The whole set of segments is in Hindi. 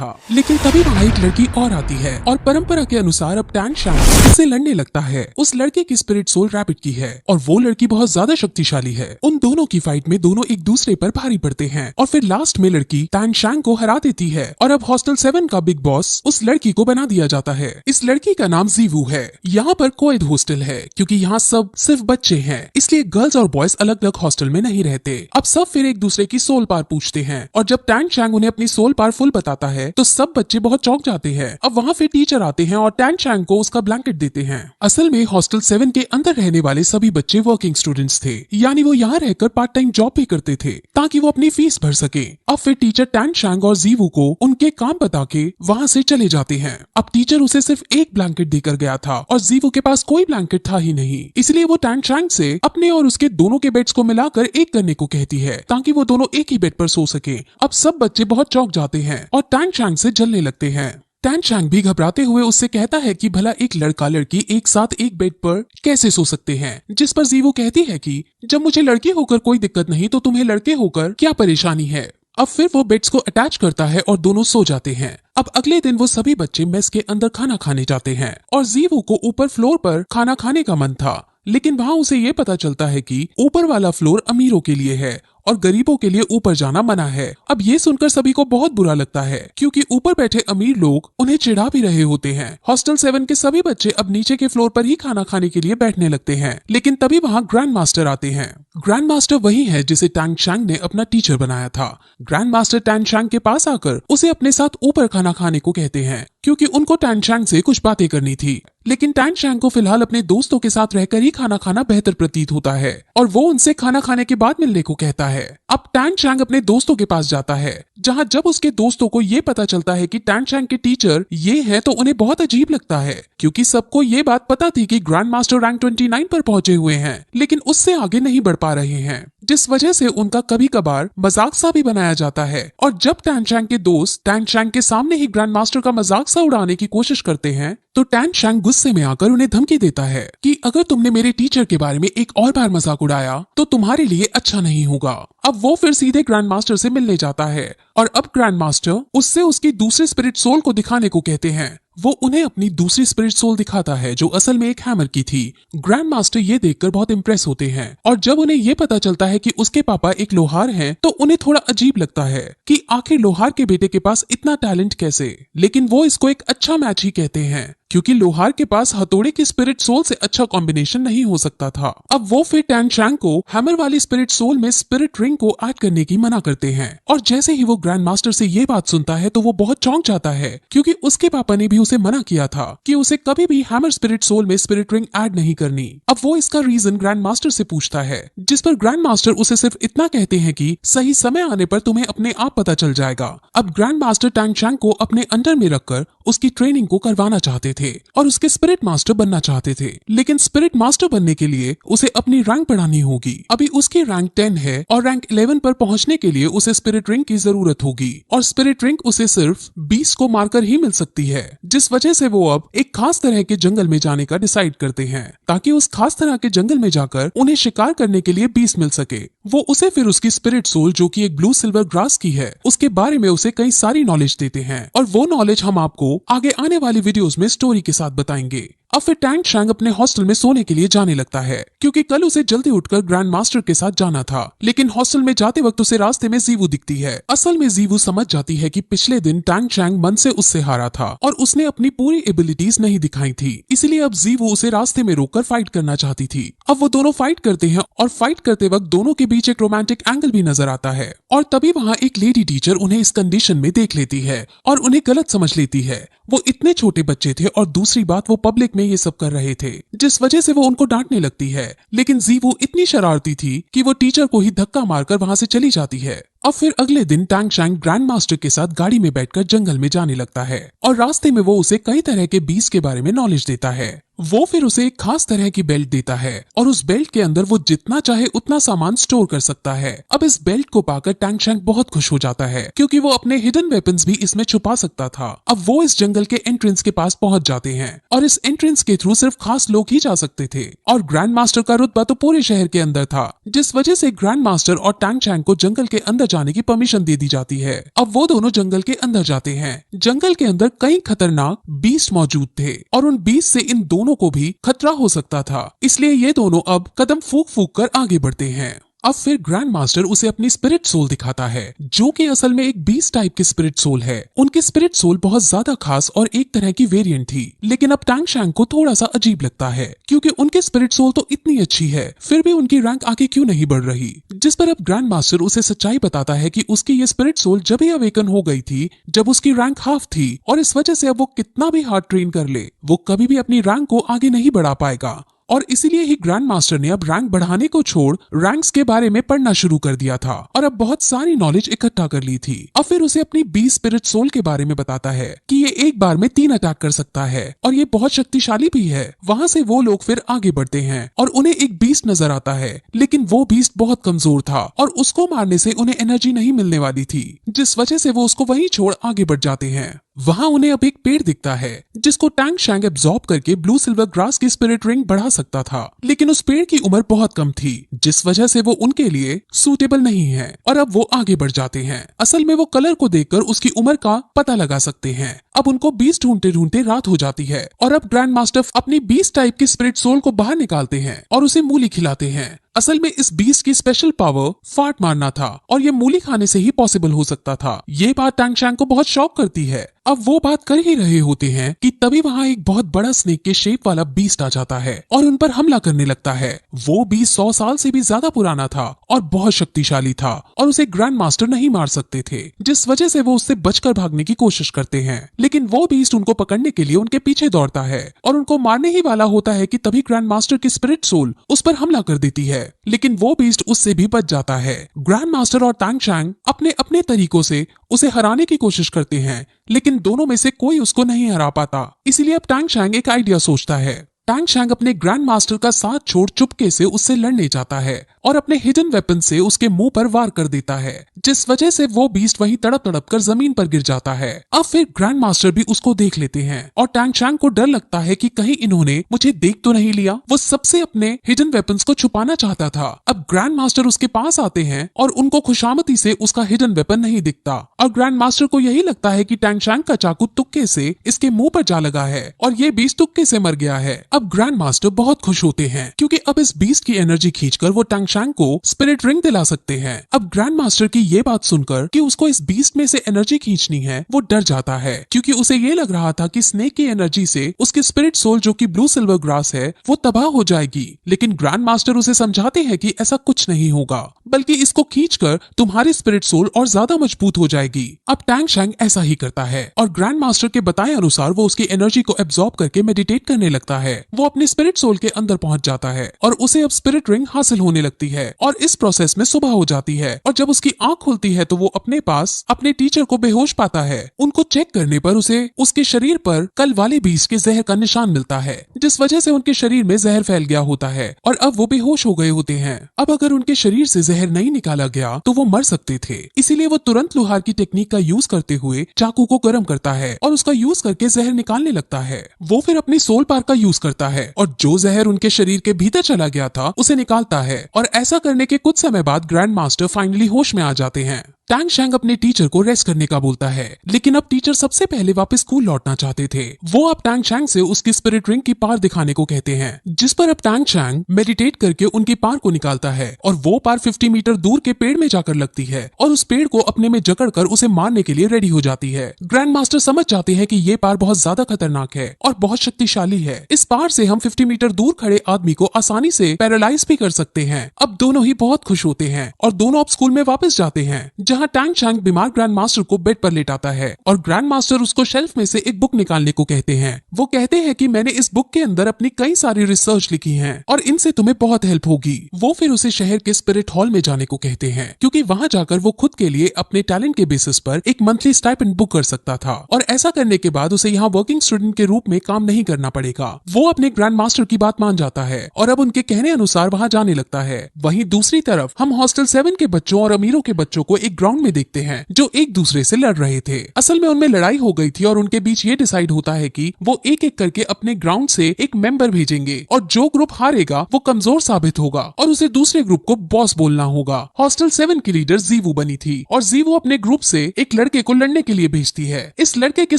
था। लेकिन तभी वहाँ एक लड़की और आती है और परंपरा के अनुसार अब टैंग शैंग उससे लड़ने लगता है। उस लड़के की स्पिरिट सोल रैबिट की है और वो लड़की बहुत ज्यादा शक्तिशाली है। उन दोनों की फाइट में दोनों एक दूसरे पर भारी पड़ते हैं और फिर लास्ट में लड़की टैंग शैंग को हरा देती है और अब हॉस्टल 7 का बिग बॉस उस लड़की को बना दिया जाता है। इस लड़की का नाम जीवू है। यहाँ पर कोएड हॉस्टल है क्योंकि यहाँ सब सिर्फ बच्चे हैं, इसलिए गर्ल्स और बॉयज अलग अलग हॉस्टल में नहीं रहते। अब सब फिर एक दूसरे की सोल पावर पूछते हैं और जब टैंग शैंग उन्हें अपनी सोल पावर फुल बताता है तो सब बच्चे बहुत चौंक जाते हैं। अब वहाँ फिर टीचर आते हैं और टैंग शैंग को उसका ब्लैंकेट देते हैं। असल में हॉस्टल 7 के अंदर रहने वाले सभी बच्चे वर्किंग स्टूडेंट्स थे, यानी वो यहाँ रहकर पार्ट टाइम जॉब भी करते थे ताकि वो अपनी फीस भर सके। अब फिर टीचर टैंग शैंग और जीवू को उनके काम बता के वहाँ से चले जाते हैं। अब टीचर उसे सिर्फ एक ब्लैंकेट देकर गया था और जीवू के पास कोई ब्लैंकेट था ही नहीं, इसलिए वो टैंग शैंग से अपने और उसके दोनों के बेड्स को मिलाकर एक करने को कहती है ताकि वो दोनों एक ही बेड पर सो सके। अब सब बच्चे बहुत चौंक जाते हैं और टैंग शैंग से जलने लगते हैं। टैंग शैंग भी घबराते हुए उससे कहता है कि भला एक लड़का लड़की एक साथ एक बेड पर कैसे सो सकते हैं, जिस पर जीवू कहती है कि जब मुझे लड़की होकर कोई दिक्कत नहीं तो तुम्हें लड़के होकर क्या परेशानी है। अब फिर वो बेड्स को अटैच करता है और दोनों सो जाते हैं। अब अगले दिन वो सभी बच्चे मेस के अंदर खाना खाने जाते हैं और जीवू को ऊपर फ्लोर पर खाना खाने का मन था, लेकिन वहाँ उसे ये पता चलता है कि ऊपर वाला फ्लोर अमीरों के लिए है और गरीबों के लिए ऊपर जाना मना है। अब ये सुनकर सभी को बहुत बुरा लगता है क्योंकि ऊपर बैठे अमीर लोग उन्हें चिढ़ा भी रहे होते हैं। हॉस्टल 7 के सभी बच्चे अब नीचे के फ्लोर पर ही खाना खाने के लिए बैठने लगते हैं, लेकिन तभी वहाँ ग्रैंड मास्टर आते हैं। ग्रैंड मास्टर वही है जिसे टैंग शैंग ने अपना टीचर बनाया था। ग्रैंड मास्टर टैंग शैंग के पास आकर उसे अपने साथ ऊपर खाना खाने को कहते हैं क्योंकि उनको टैंग शैंग से कुछ बातें करनी थी, लेकिन टैंग शैंग को फिलहाल अपने दोस्तों के साथ रहकर ही खाना खाना बेहतर प्रतीत होता है और वो उनसे खाना खाने के बाद मिलने को कहता है। अब टैंग शैंग अपने दोस्तों के पास जाता है, जहां जब उसके दोस्तों को ये पता चलता है कि टैंग शैंग के टीचर ये हैं तो उन्हें बहुत अजीब लगता है क्योंकि सबको ये बात पता थी कि ग्रैंड मास्टर रैंक 29 पर पहुंचे हुए हैं, लेकिन उससे आगे नहीं बढ़ पा रहे हैं, जिस वजह से उनका कभी कभार मजाक सा भी बनाया जाता है। और जब टैंग शैंग के दोस्त टैंग शैंग के सामने ही ग्रैंड मास्टर का मजाक सा उड़ाने की कोशिश करते हैं तो टैंग शैंग गुस्से में आकर उन्हें धमकी देता है कि अगर तुमने मेरे टीचर के बारे में एक और बार मजाक उड़ाया तो तुम्हारे लिए अच्छा नहीं होगा। अब वो फिर सीधे ग्रैंड मास्टर से मिलने जाता है और अब ग्रैंड मास्टर उससे उसकी दूसरी स्पिरिट सोल को दिखाने को कहते हैं। वो उन्हें अपनी दूसरी स्पिरिट सोल दिखाता है जो असल में एक हैमर की थी। ग्रैंड मास्टर ये देखकर बहुत इम्प्रेस होते हैं और जब उन्हें ये पता चलता है कि उसके पापा एक लोहार हैं तो उन्हें थोड़ा अजीब लगता है कि आखिर लोहार के बेटे के पास इतना टैलेंट कैसे, लेकिन वो इसको एक अच्छा मैच ही कहते हैं क्योंकि लोहार के पास हथौड़े की स्पिरिट सोल से अच्छा कॉम्बिनेशन नहीं हो सकता था। अब वो फिर टैंग शैंग को हैमर वाली स्पिरिट सोल में स्पिरिट रिंग को ऐड करने की मना करते हैं और जैसे ही वो ग्रैंड मास्टर से ये बात सुनता है तो वो बहुत चौंक जाता है क्योंकि उसके पापा ने भी उसे मना किया था कि उसे कभी भी हैमर स्पिरिट सोल में स्पिरिट रिंग ऐड नहीं करनी। अब वो इसका रीजन ग्रैंड मास्टर से पूछता है, जिस पर ग्रैंड मास्टर उसे सिर्फ इतना कहते हैं कि सही समय आने पर तुम्हें अपने आप पता चल जाएगा। अब ग्रैंड मास्टर टैंग शैंग को अपने अंडर में रखकर उसकी ट्रेनिंग को करवाना चाहते थे और उसके स्पिरिट मास्टर बनना चाहते थे, लेकिन स्पिरिट मास्टर बनने के लिए उसे अपनी रैंक बढ़ानी होगी। अभी उसकी रैंक 10 है और रैंक 11 पर पहुंचने के लिए उसे स्पिरिट रिंग की जरूरत होगी और स्पिरिट रिंग उसे सिर्फ 20 को मारकर ही मिल सकती है, जिस वजह से वो अब एक खास तरह के जंगल में जाने का डिसाइड करते हैं ताकि उस खास तरह के जंगल में जाकर उन्हें शिकार करने के लिए 20 मिल सके। वो उसे फिर उसकी स्पिरिट सोल जो कि एक ब्लू सिल्वर ग्रास की है उसके बारे में उसे कई सारी नॉलेज देते हैं और वो नॉलेज हम आपको आगे आने वाली वीडियोस में स्टोरी के साथ बताएंगे। अब फिर टैंग शैंग अपने हॉस्टल में सोने के लिए जाने लगता है क्योंकि कल उसे जल्दी उठकर ग्रैंड मास्टर के साथ जाना था, लेकिन हॉस्टल में जाते वक्त उसे रास्ते में जीवू दिखती है। असल में जीवू समझ जाती है कि पिछले दिन टैंग शैंग मन से उससे हारा था और उसने अपनी पूरी एबिलिटीज नहीं दिखाई थी, इसलिए अब जीवू उसे रास्ते में रोककर फाइट करना चाहती थी। अब वो दोनों फाइट करते हैं और फाइट करते वक्त दोनों के बीच एक रोमांटिक एंगल भी नजर आता है और तभी वहाँ एक लेडी टीचर उन्हें इस कंडीशन में देख लेती है और उन्हें गलत समझ लेती है। वो इतने छोटे बच्चे थे और दूसरी बात वो पब्लिक में ये सब कर रहे थे, जिस वजह से वो उनको डांटने लगती है, लेकिन जीवू इतनी शरारती थी कि वो टीचर को ही धक्का मारकर वहाँ से चली जाती है। अब फिर अगले दिन टैंग शैंग ग्रैंड मास्टर के साथ गाड़ी में बैठकर जंगल में जाने लगता है और रास्ते में वो उसे कई तरह के बीज के बारे में नॉलेज देता है। वो फिर उसे एक खास तरह की बेल्ट देता है और उस बेल्ट के अंदर वो जितना चाहे उतना सामान स्टोर कर सकता है। अब इस बेल्ट को पाकर टैंग शैंग बहुत खुश हो जाता है क्योंकि वो अपने हिडन वेपन्स भी इसमें छुपा सकता था। अब वो इस जंगल के एंट्रेंस के पास पहुंच जाते हैं और इस एंट्रेंस के थ्रू सिर्फ खास लोग ही जा सकते थे और ग्रैंड मास्टर का रुतबा तो पूरे शहर के अंदर था, जिस वजह से ग्रैंड मास्टर और टैंग शैंग को जंगल के अंदर जाने की परमिशन दे दी जाती है। अब वो दोनों जंगल के अंदर जाते हैं। जंगल के अंदर कई खतरनाक बीस्ट मौजूद थे और उन बीस्ट से इन दोनों को भी खतरा हो सकता था, इसलिए ये दोनों अब कदम फूंक फूंक कर आगे बढ़ते हैं। अब फिर ग्रैंड मास्टर उसे अपनी स्पिरिट सोल दिखाता है, जो कि असल में एक बीस्ट टाइप की स्पिरिट सोल है। उनकी स्पिरिट सोल बहुत ज्यादा खास और एक तरह की वेरिएंट थी, लेकिन अब टैंग शैंग को थोड़ा सा अजीब लगता है, क्योंकि उनकी स्पिरिट सोल तो इतनी अच्छी है, फिर भी उनकी रैंक आगे क्यों नहीं बढ़ रही। जिस पर अब ग्रैंड मास्टर उसे सच्चाई बताता है कि उसकी ये स्पिरिट सोल जब ही अवेकन हो गई थी जब उसकी रैंक हाफ थी, और इस वजह से अब वो कितना भी हार्ड ट्रेन कर ले, वो कभी भी अपनी रैंक को आगे नहीं बढ़ा पाएगा। और इसीलिए ही ग्रैंड मास्टर ने अब रैंक बढ़ाने को छोड़ रैंक्स के बारे में पढ़ना शुरू कर दिया था और अब बहुत सारी नॉलेज इकट्ठा कर ली थी। अब फिर उसे अपनी बीस्ट स्पिरिट सोल के बारे में बताता है कि ये एक बार में 3 अटैक कर सकता है और ये बहुत शक्तिशाली भी है। वहां से वो लोग फिर आगे बढ़ते हैं और उन्हें एक बीस्ट नजर आता है, लेकिन वो बीस्ट बहुत कमजोर था और उसको मारने से उन्हें एनर्जी नहीं मिलने वाली थी, जिस वजह से वो उसको वहीं छोड़ आगे बढ़ जाते हैं। वहां उन्हें अब एक पेड़ दिखता है जिसको टैंग शैंग एब्जॉर्ब करके ब्लू सिल्वर ग्रास की स्पिरिट रिंग बढ़ा सकता था, लेकिन उस पेड़ की उम्र बहुत कम थी, जिस वजह से वो उनके लिए सूटेबल नहीं है और अब वो आगे बढ़ जाते हैं। असल में वो कलर को देखकर उसकी उम्र का पता लगा सकते हैं। अब उनको बीस्ट ढूंढते ढूंढते रात हो जाती है और अब ग्रैंड मास्टर अपनी बीस्ट टाइप की स्पिरिट सोल को बाहर निकालते हैं और उसे मूली खिलाते हैं। असल में इस बीस्ट की स्पेशल पावर फाट मारना था और ये मूली खाने से ही पॉसिबल हो सकता था। ये बात टैंग शैंग को बहुत शॉक करती है। अब वो बात कर ही रहे होते हैं कि तभी वहां एक बहुत बड़ा स्नेक के शेप वाला बीस्ट आ जाता है और उन पर हमला करने लगता है। वो बीस्ट 100 साल से भी ज्यादा पुराना था और बहुत शक्तिशाली था और उसे ग्रैंड मास्टर नहीं मार सकते थे, जिस वजह से वो उससे बचकर भागने की कोशिश करते हैं। लेकिन वो बीस्ट उनको पकड़ने के लिए उनके पीछे दौड़ता है और उनको मारने ही वाला होता है कि तभी ग्रैंड मास्टर की स्पिरिट सोल उस पर हमला कर देती है, लेकिन वो बीस्ट उससे भी बच जाता है। ग्रैंड मास्टर और टैंग शैंग अपने अपने तरीकों से उसे हराने की कोशिश करते हैं, लेकिन दोनों में से कोई उसको नहीं हरा पाता। इसीलिए अब टैंग शैंग एक आइडिया सोचता है। टैंग शैंग अपने ग्रैंड मास्टर का साथ छोड़ चुपके से उससे लड़ने जाता है और अपने हिडन वेपन से उसके मुंह पर वार कर देता है, जिस वजह से वो बीस्ट वहीं तड़प तड़प कर जमीन पर गिर जाता है। अब फिर ग्रैंड मास्टर भी उसको देख लेते हैं और टैंग शैंग को डर लगता है कि कहीं इन्होंने मुझे देख तो नहीं लिया। वो सबसे अपने हिडन वेपन्स को छुपाना चाहता था। अब ग्रैंड मास्टर उसके पास आते हैं और उनको खुशामती से उसका हिडन वेपन नहीं दिखता और ग्रैंड मास्टर को यही लगता है कि टैंग शैंग का चाकू तुक्के से इसके मुंह पर जा लगा है और ये बीस्ट तुक्के से मर गया है। अब ग्रैंड मास्टर बहुत खुश होते हैं क्योंकि अब इस बीस्ट की एनर्जी खींचकर वो टैंग शैंग को स्पिरिट रिंग दिला सकते हैं। अब ग्रैंड मास्टर की ये बात सुनकर कि उसको इस बीस्ट में से एनर्जी खींचनी है, वो डर जाता है क्योंकि उसे ये लग रहा था कि स्नेक की एनर्जी से उसकी स्पिरिट सोल जो कि ब्लू सिल्वर ग्रास है वो तबाह हो जाएगी। लेकिन ग्रैंड मास्टर उसे समझाते हैं कि ऐसा कुछ नहीं होगा, बल्कि इसको खींचकर तुम्हारी स्पिरिट सोल और ज्यादा मजबूत हो जाएगी। अब टैंग शैंग ऐसा ही करता है और ग्रैंड मास्टर के बताए अनुसार वो उसकी एनर्जी को एब्जॉर्ब करके मेडिटेट करने लगता है। वो अपनी स्पिरिट सोल के अंदर पहुंच जाता है और उसे अब स्पिरिट रिंग हासिल होने लगती है और इस प्रोसेस में सुबह हो जाती है और जब उसकी आंख खुलती है तो वो अपने पास अपने टीचर को बेहोश पाता है। उनको चेक करने पर उसे उसके शरीर पर कल वाले बीस्ट के जहर का निशान मिलता है, जिस वजह से उनके शरीर में जहर फैल गया होता है और अब वो बेहोश हो गए होते हैं। अब अगर उनके शरीर से जहर नहीं निकाला गया तो वो मर सकते थे, इसीलिए वो तुरंत लोहार की टेक्निक का यूज करते हुए चाकू को गर्म करता है और उसका यूज करके जहर निकालने लगता है। वो फिर अपनी सोल पार का यूज करता है और जो जहर उनके शरीर के भीतर चला गया था उसे निकालता है और ऐसा करने के कुछ समय बाद ग्रैंड मास्टर फाइनली होश में आ जाते हैं। टैंग शैंग अपने टीचर को रेस्ट करने का बोलता है, लेकिन अब टीचर सबसे पहले वापस स्कूल लौटना चाहते थे। वो अब टैंग शैंग से उसकी स्पिरिट रिंग की पार दिखाने को कहते हैं, जिस पर अब टैंग शैंग मेडिटेट करके उनकी पार को निकालता है और वो पार 50 मीटर दूर के पेड़ में जाकर लगती है और उस पेड़ को अपने में जकड़कर उसे मारने के लिए रेडी हो जाती है। ग्रैंड मास्टर समझ जाते हैं कि ये पार बहुत ज्यादा खतरनाक है और बहुत शक्तिशाली है। इस पार से हम 50 मीटर दूर खड़े आदमी को आसानी से पैरालाइज भी कर सकते हैं। अब दोनों ही बहुत खुश होते हैं और दोनों अब स्कूल में वापस जाते हैं, जहाँ टैंग शैंग बीमार ग्रैंड मास्टर को बेड पर लेटाता है और ग्रैंड मास्टर उसको शेल्फ में से एक बुक निकालने को कहते हैं। वो कहते हैं कि मैंने इस बुक के अंदर अपनी कई सारी रिसर्च लिखी हैं और इनसे तुम्हें बहुत हेल्प होगी। वो फिर उसे शहर के स्पिरिट हॉल में जाने को कहते हैं क्योंकि वहां जाकर वो खुद के लिए अपने टैलेंट के बेसिस पर एक मंथली स्टाइपेंड बुक कर सकता था और ऐसा करने के बाद उसे यहाँ वर्किंग स्टूडेंट के रूप में काम नहीं करना पड़ेगा। वो अपने ग्रैंड मास्टर की बात मान जाता है और अब उनके कहने अनुसार वहां जाने लगता है। वहीं दूसरी तरफ हम हॉस्टल 7 के बच्चों और अमीरों के बच्चों को एक ग्राउंड में देखते हैं जो एक दूसरे से लड़ रहे थे। असल में उनमें लड़ाई हो गई थी और उनके बीच ये डिसाइड होता है कि वो एक एक करके अपने ग्राउंड से एक मेंबर भेजेंगे और जो ग्रुप हारेगा वो कमजोर साबित होगा और उसे दूसरे ग्रुप को बॉस बोलना होगा। हॉस्टल 7 की लीडर जीवू बनी थी और जीवू अपने ग्रुप से एक लड़के को लड़ने के लिए भेजती है। इस लड़के की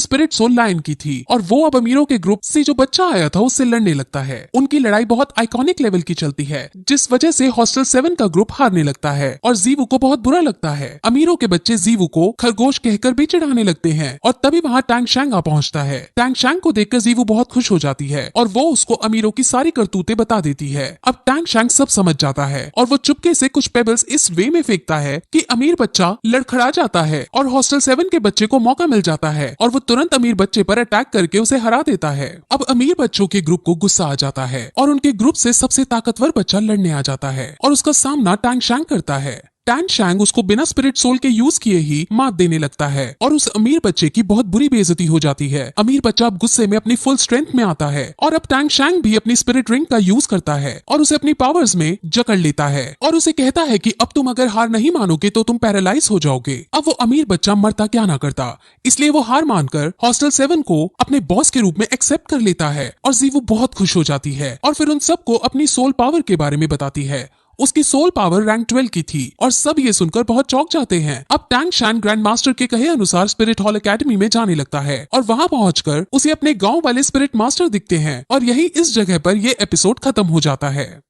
स्पिरिट सोल लायन की थी और वो अब अमीरों के ग्रुप से जो बच्चा आया था उससे लड़ने लगता है। उनकी लड़ाई बहुत आइकॉनिक लेवल की चलती है जिस वजह से हॉस्टल 7 का ग्रुप हारने लगता है और जीवू को बहुत बुरा लगता है। अमीरों के बच्चे जीवू को खरगोश कहकर भी चिढ़ाने लगते हैं और तभी वहाँ टैंग शैंग आ पहुँचता है। टैंग शैंग को देखकर जीवू बहुत खुश हो जाती है और वो उसको अमीरों की सारी करतूतें बता देती है। अब टैंग शैंग सब समझ जाता है और वो चुपके से कुछ पेबल्स इस वे में फेंकता है कि अमीर बच्चा लड़खड़ा जाता है और हॉस्टल 7 के बच्चे को मौका मिल जाता है और वो तुरंत अमीर बच्चे पर अटैक करके उसे हरा देता है। अब अमीर बच्चों के ग्रुप को गुस्सा आ जाता है और उनके ग्रुप से सबसे ताकतवर बच्चा लड़ने आ जाता है और उसका सामना टैंग शैंग करता है। टैंग शैंग उसको बिना स्पिरिट सोल के यूज किए ही मात देने लगता है और उस अमीर बच्चे की बहुत बुरी बेइज्जती हो जाती है। अमीर बच्चा अब गुस्से में अपनी फुल स्ट्रेंथ में आता है और अब टैंग शैंग भी अपनी स्पिरिट रिंग का यूज करता है और उसे अपनी पावर्स में जकड़ लेता है और उसे कहता है कि अब तुम अगर हार नहीं मानोगे तो तुम पैरालाइज हो जाओगे। अब वो अमीर बच्चा मरता क्या ना करता, इसलिए वो हार मानकर हॉस्टल 7 को अपने बॉस के रूप में एक्सेप्ट कर लेता है और जीवू बहुत खुश हो जाती है और फिर उन सबको अपनी सोल पावर के बारे में बताती है। उसकी सोल पावर रैंक 12 की थी और सब ये सुनकर बहुत चौंक जाते हैं। अब टैंग शैंग ग्रैंड मास्टर के कहे अनुसार स्पिरिट हॉल एकेडमी में जाने लगता है और वहां पहुंचकर उसे अपने गांव वाले स्पिरिट मास्टर दिखते हैं और यही इस जगह पर यह एपिसोड खत्म हो जाता है।